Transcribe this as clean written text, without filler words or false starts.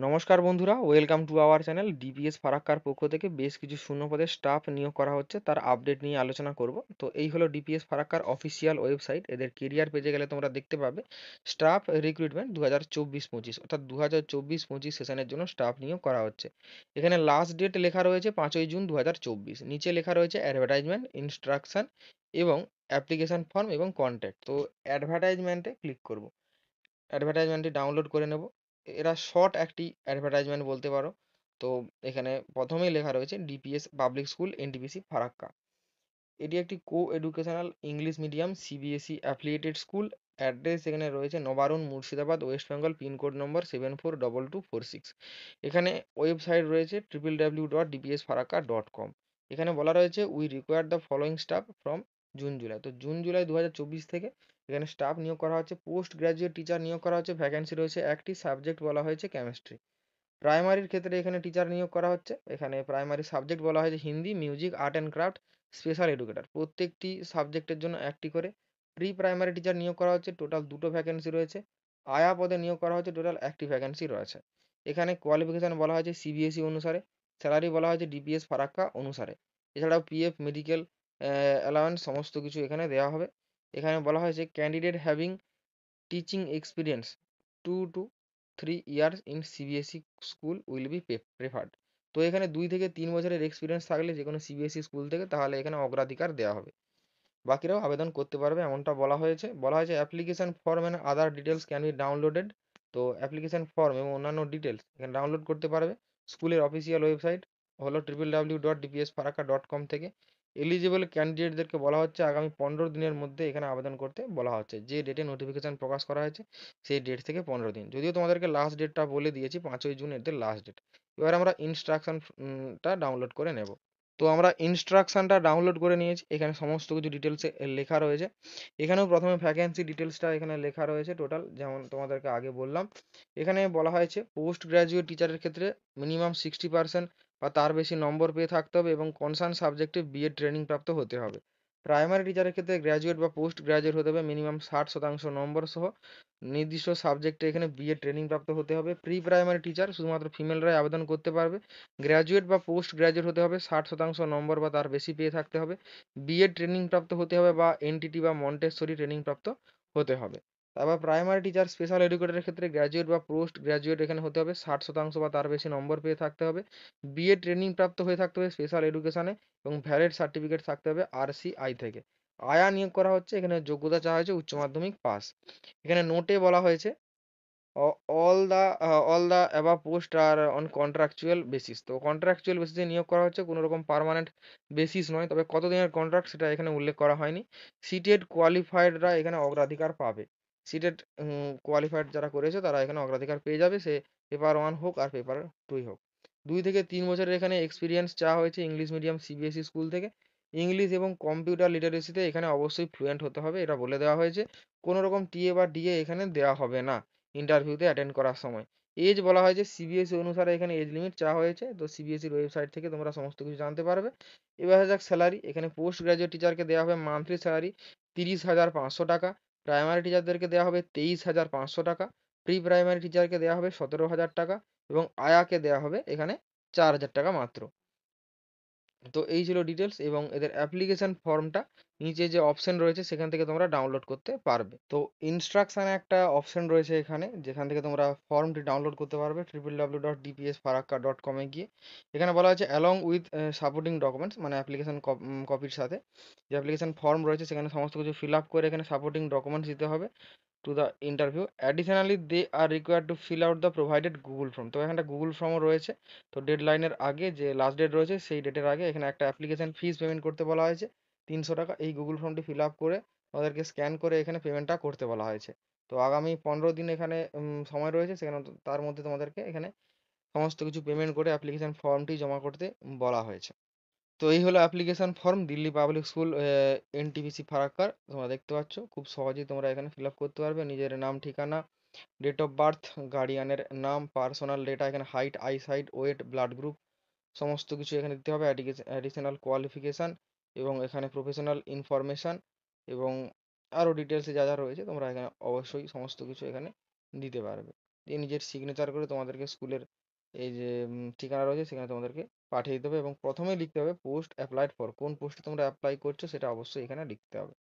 নমস্কার বন্ধুরা, welcome to our channel. DPS ফারাক্কার পক্ষ থেকে বেশ কিছু শূন্যপদের স্টাফ নিয়োগ করা হচ্ছে, তার আপডেট নিয়ে আলোচনা করব। তো এই হলো ডিপিএস ফারাক্কার অফিসিয়াল ওয়েবসাইট। এদের কেরিয়ার পেজে গেলে তোমরা দেখতে পাবে স্টাফ রিক্রুটমেন্ট 2024-25, অর্থাৎ 2024-25 সেশনের জন্য স্টাফ নিয়োগ করা হচ্ছে। এখানে লাস্ট ডেট লেখা রয়েছে 5ই জুন 2024। নিচে লেখা রয়েছে অ্যাডভার্টাইজমেন্ট, ইনস্ট্রাকশন এবং অ্যাপ্লিকেশন ফর্ম এবং কন্ট্যাক্ট। তো অ্যাডভার্টাইজমেন্টে ক্লিক করব, অ্যাডভার্টাইজমেন্টটি ডাউনলোড করে নেব। এরা শর্ট একটি অ্যাডভার্টাইজমেন্ট বলতে পারো। তো এখানে প্রথমেই লেখা রয়েছে DPS public school NTPC Farakka. এটি একটি কো educational English medium CBSE affiliated school. Address এখানে রয়েছে নবারুণ, মুর্শিদাবাদ, ওয়েস্ট বেঙ্গল, পিনকোড নম্বর 742246। এখানে ওয়েবসাইট রয়েছে www.dpsfarakka.com। এখানে বলা রয়েছে we require the following staff from June July. তো জুন জুলাই 2024 থেকে এখানে স্টাফ নিয়োগ করা হচ্ছে। পোস্ট গ্রাজুয়েট টিচার নিয়োগ করা হচ্ছে, ভ্যাকেন্সি রয়েছে একটি, সাবজেক্ট বলা হয়েছে কেমিস্ট্রি। প্রাইমারির ক্ষেত্রে এখানে টিচার নিয়োগ করা হচ্ছে। এখানে প্রাইমারি সাবজেক্ট বলা হয়েছে Hindi, music, art and craft, special educator. প্রত্যেকটি সাবজেক্টের জন্য একটি করে। প্রি প্রাইমারি টিচার নিয়োগ করা হচ্ছে, টোটাল দুটো ভ্যাকেন্সি রয়েছে। আয়া পদে নিয়োগ করা হচ্ছে, টোটাল একটি ভ্যাকেন্সি রয়েছে। এখানে কোয়ালিফিকেশান বলা হয়েছে সিবিএসই অনুসারে, স্যালারি বলা হয়েছে ডিপিএস ফারাক্কা অনুসারে। এছাড়াও পিএফ, মেডিকেল অ্যালাওয়েন্স সমস্ত কিছু এখানে দেওয়া হবে। এখানে বলা হয়েছে candidate having teaching experience 2 to 3 years in CBSE school will be preferred. তো এখানে 2 থেকে 3 বছরের এক্সপিরিয়েন্স থাকলে যে কোনো সিবিএসই স্কুল থেকে, তাহলে এখানে অগ্রাধিকার দেওয়া হবে। বাকিরাও আবেদন করতে পারবে এমনটা বলা হয়েছে application form and other details can be downloaded. তো অ্যাপ্লিকেশন ফর্ম এবং অন্যান্য ডিটেলস এখানে ডাউনলোড করতে পারবে স্কুলের অফিসিয়াল ওয়েবসাইট হলো www.dpsfarakka.com থেকে। এলিজিবল ক্যান্ডিডেটদেরকে বলা হচ্ছে আগামী 15 দিনের মধ্যে এখানে আবেদন করতে বলা হচ্ছে। যে ডেটে নোটিফিকেশন প্রকাশ করা হয়েছে সেই ডেট থেকে 15 দিন, যদিও তোমাদেরকে লাস্ট ডেটটা বলে দিয়েছি 5ই জুন এদের লাস্ট ডেট। এবার আমরা ইনস্ট্রাকশনটা ডাউনলোড করে নেব। তো আমরা ইনস্ট্রাকশনটা ডাউনলোড করে নিয়েছি। এখানে সমস্ত কিছু ডিটেলসে লেখা রয়েছে। এখানেও প্রথমে ভ্যাকেন্সি ডিটেলসটা এখানে লেখা রয়েছে টোটাল, যেমন তোমাদেরকে আগে বললাম। এখানে বলা হয়েছে পোস্ট গ্রাজুয়েট টিচারের ক্ষেত্রে মিনিমাম 60% বা তার বেশি নম্বর পেয়ে থাকতে হবে এবং কনসার্ন সাবজেক্টে বিএড ট্রেনিং প্রাপ্ত হতে হবে। প্রাইমারি টিচারের ক্ষেত্রে গ্র্যাজুয়েট বা পোস্ট গ্র্যাজুয়েট হতে হবে, মিনিমাম 60% নম্বর সহ নির্দিষ্ট সাবজেক্টে এখানে বিএড ট্রেনিং প্রাপ্ত হতে হবে। প্রি প্রাইমারি টিচার শুধুমাত্র ফিমেলরাই আবেদন করতে পারবে। গ্র্যাজুয়েট বা পোস্ট গ্র্যাজুয়েট হতে হবে, 60% নম্বর বা তার বেশি পেয়ে থাকতে হবে, বিএড ট্রেনিং প্রাপ্ত হতে হবে বা এনটিটি বা মন্টেসরি ট্রেনিং প্রাপ্ত হতে হবে। তারপর প্রাইমারি টিচার স্পেশাল এডুকেটরের ক্ষেত্রে গ্র্যাজুয়েট বা পোস্ট গ্র্যাজুয়েট এখানে হতে হবে, 60% বা তার বেশি নম্বর পেয়ে থাকতে হবে, বিএড ট্রেনিং প্রাপ্ত হয়ে থাকতে হবে স্পেশাল এডুকেশনে এবং ভ্যালিড সার্টিফিকেট থাকতে হবে আরসিআই থেকে। আয়া নিয়োগ করা হচ্ছে, এখানে যোগ্যতা চাওয়া হয়েছে উচ্চ মাধ্যমিক পাস। এখানে নোটে বলা হয়েছে all the above post are on contractual basis। তো কন্ট্রাকচুয়াল বেসিসে নিয়োগ করা হচ্ছে, কোনো রকম পার্মানেন্ট বেসিস নয়। তবে কতদিনের কন্ট্রাক্ট সেটা এখানে উল্লেখ করা হয়নি। সিটেড কোয়ালিফাইডরা এখানে অগ্রাধিকার পাবে। সিটেড কোয়ালিফাইড যারা করেছে তারা এখানে অগ্রাধিকার পেয়ে যাবে, সে পেপার 1 হোক আর পেপার 2 হোক। 2 থেকে 3 বছরের এখানে এক্সপিরিয়েন্স চাওয়া হয়েছে ইংলিশ মিডিয়াম সিবিএসই স্কুল থেকে। ইংলিশ এবং কম্পিউটার লিটারেসিতে এখানে অবশ্যই ফ্লুয়েন্ট হতে হবে, এটা বলে দেওয়া হয়েছে। কোনো রকম টিএ বা ডিএ এখানে দেওয়া হবে না ইন্টারভিউতে অ্যাটেন্ড করার সময়। এজ বলা হয়েছে সিবিএসই অনুসারে এখানে এজ লিমিট চাওয়া হয়েছে। তো সিবিএসইর ওয়েবসাইট থেকে তোমরা সমস্ত কিছু জানতে পারবে। এবার আসা যাক স্যালারি। এখানে পোস্ট গ্রাজুয়েট টিচারকে দেওয়া হবে মান্থলি স্যালারি 30,500 টাকা। প্রাইমারি টিচারদেরকে দেওয়া হবে 23,500 টাকা। প্রি প্রাইমারি টিচারকে দেওয়া হবে 17,000 টাকা এবং আয়াকে দেওয়া হবে এখানে 4,000 টাকা মাত্র। তো এই ছিল ডিটেলস এবং এদের অ্যাপ্লিকেশন ফর্মটা নিচে যে অপশন রয়েছে সেখান থেকে তোমরা ডাউনলোড করতে পারবে। তো ইনস্ট্রাকশনে একটা অপশন রয়েছে এখানে, যেখান থেকে তোমরা ফর্মটি ডাউনলোড করতে পারবে www.dpsfarakka.com এ গিয়ে। এখানে বলা হয়েছে অ্যালং উইথ সাপোর্টিং ডকুমেন্টস, মানে অ্যাপ্লিকেশন কপির সাথে যে অ্যাপ্লিকেশন ফর্ম রয়েছে সেখানে সমস্ত কিছু ফিল আপ করে এখানে সাপোর্টিং ডকুমেন্টস দিতে হবে to the interview. Additionally they are required to fill out the provided Google form. তো এখানে গুগল ফর্মও রয়েছে। তো ডেডলাইনের আগে, যে লাস্ট ডেট রয়েছে সেই ডেটের আগে এখানে একটা অ্যাপ্লিকেশন ফিস পেমেন্ট করতে বলা হয়েছে 300 টাকা। এই গুগল ফর্মটি ফিল আপ করে ওদেরকে স্ক্যান করে এখানে পেমেন্টটা করতে বলা হয়েছে। তো আগামী 15 দিন এখানে সময় রয়েছে, সেখানে তার মধ্যে তোমাদেরকে এখানে সমস্ত কিছু পেমেন্ট করে অ্যাপ্লিকেশন ফর্মটি জমা করতে বলা হয়েছে। তো এই হলো application form Delhi public school NTPC ফারাক্কার। তোমরা দেখতে পাচ্ছ খুব সহজেই তোমরা এখানে ফিল আপ করতে পারবে নিজের নাম, ঠিকানা, ডেট অফ বার্থ, গার্ডিয়ানের নাম, পার্সোনাল ডেটা, এখানে height, eyesight, weight, blood group সমস্ত কিছু এখানে দিতে হবে, অ্যাডিশনাল কোয়ালিফিকেশান এবং এখানে প্রফেশনাল ইনফরমেশান এবং আরও ডিটেলসে যা যা রয়েছে তোমরা এখানে অবশ্যই সমস্ত কিছু এখানে দিতে পারবে। নিজের সিগনেচার করে তোমাদেরকে স্কুলের এই যে ঠিকানা রয়েছে সেখানে তোমাদেরকে পাঠিয়ে দিতে হবে, এবং প্রথমেই লিখতে হবে পোস্ট অ্যাপ্লাইড ফর, কোন পোস্টে তোমরা অ্যাপ্লাই করছো সেটা অবশ্যই এখানে লিখতে হবে।